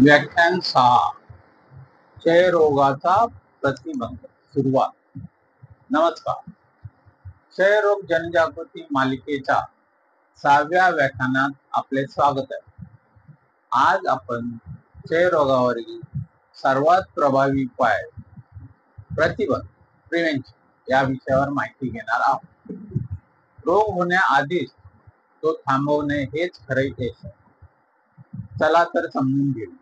व्याख्यान 6 क्षयरोगाचा प्रतिबंध सुरुवात. नमस्कार. क्षयरोग जनजागृती मालिकेच्या 6व्या व्याख्यानात आपले स्वागत आहे. आज आपण क्षयरोगावरील सर्वात प्रभावी उपाय प्रतिबंध प्रिव्हेंशन या विषयावर माहिती घेणार आहोत. रोग होण्याआधीच तो थांबवणे हेच खरे यश आहे. चला तर समजून घेऊया.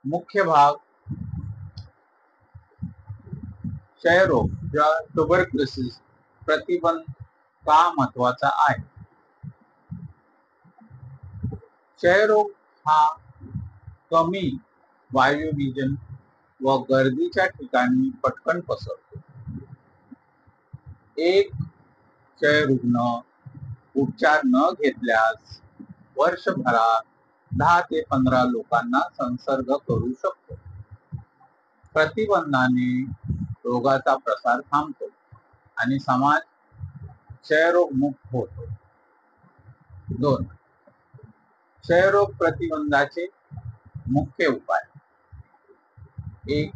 मुख्य भाग क्षयरोग किंवा ट्युबरक्युलोसिस प्रतिबंध का महत्वाचा आहे. क्षयरोग हा कमी वायुवीजन व गर्दीच्या ठिकाणी पटकन पसरतो. एक क्षयरुग्ण उपचार न घेतल्यास वर्षभरात 10 ते 15 लोकांना संसर्ग करू शकतो. प्रतिबंधाने रोगाचा प्रसार थांबतो आणि समाज क्षयरोग मुक्त होतो. 2. क्षयरोग प्रतिबंधाचे मुख्य उपाय. 1.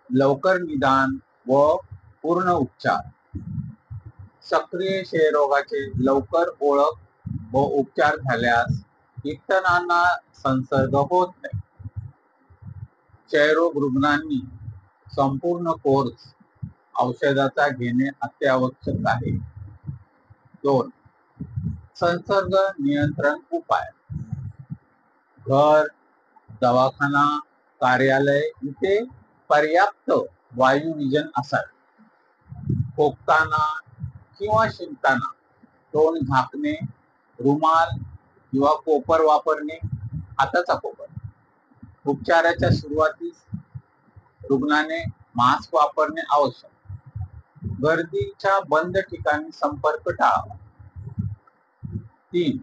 लवकर निदान व पूर्ण उपचार. सक्रिय क्षयरोगाचे लवकर ओळख व उपचार झाल्यास इतरांना संसर्ग होत नाही. क्षयरोग रुग्णांनी संपूर्ण कोर्स औषधाचा घेणे अत्यावश्यक आहे. 2. संसर्ग नियंत्रण उपाय. घर, दवाखाना, कार्यालय इथे पर्याप्त वायुवीजन असावे. खोकताना किंवा शिंकताना तोंड झाकणे, रुमाल किंवा कोपर वापरणे, हाताचा कोपर. उपचाराच्या सुरुवातीस रुग्णाने मास्क वापरणे आवश्यक. गर्दीच्या बंद ठिकाणी संपर्क टाळावा. 3.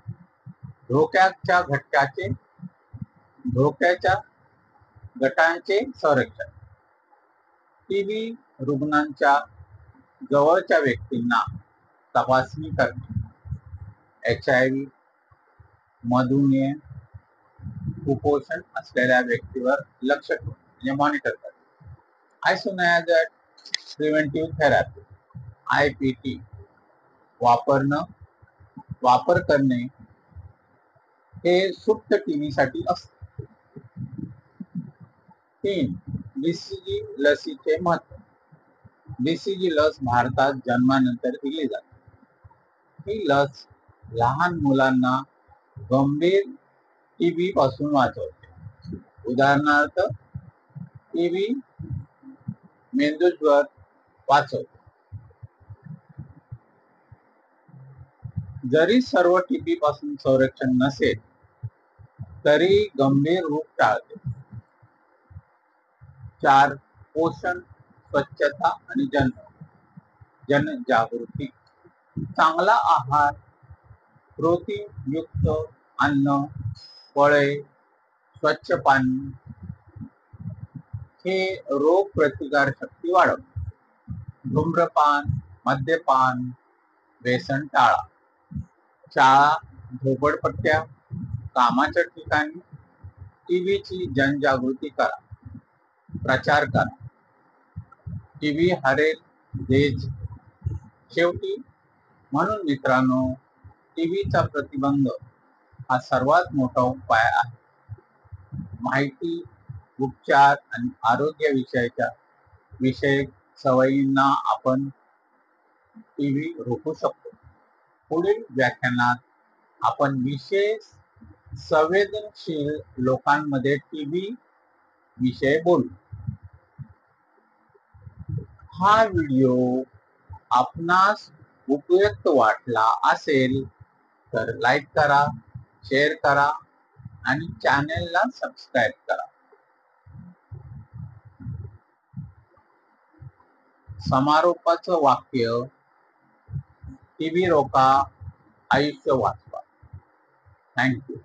धोक्याच्या गटांचे संरक्षण. टीबी रुग्णांच्या जवळच्या व्यक्तींना तपासणी करणे. HIV, मधुमेह, कुपोषण असलेल्या व्यक्तीवर लक्ष ठेवणे म्हणजे मॉनिटर करणे. आयसोनियाझाइड प्रिव्हेंटिव्ह थेरपी IPT वापर करणे हे सुप्त टीबी साठी असते. 3. BCG लसीचे महत्व. BCG लस भारतात जन्मानंतर दिली जाते. ही लस लहान मुलांना गंभीर टीबी पासून वाचवते. उदाहरणार्थ टीबी, मेंदूज्वर वाचवते. जरी सर्व टीबी पासून संरक्षण नसेल तरी गंभीर रूप टाळते. 4. पोषण, स्वच्छता आणि जनजागृती. चांगला आहार, प्रोटीन युक्त अन्न, फळे, स्वच्छ पाणी हे रोग प्रतिकार शक्ती वाढवते. धूम्रपान, मद्यपान, व्यसन टाळा. शाळा, झोपडपट्ट्या, कामाच्या ठिकाणी टीबीची जनजागृती करा, प्रचार करा. टीबी हरेल देश. शेवटी म्हणून मित्रांनो, टीबीचा प्रतिबंध हा सर्वात मोठा उपाय आहे. माहिती, उपचार आणि आरोग्य विषयक सवयींना आपण टीबी रोखू शकतो. पुढील व्याख्यानात आपण विशेष संवेदनशील लोकांमध्ये टीबी विषय बोलू. हा व्हिडिओ आपणास उपयुक्त वाटला असेल तर लाईक करा, शेअर करा आणि चॅनेलला सबस्क्राईब करा. समारोपाचं वाक्य. टीबी रोखा, आयुष्य वाचवा. थँक्यू.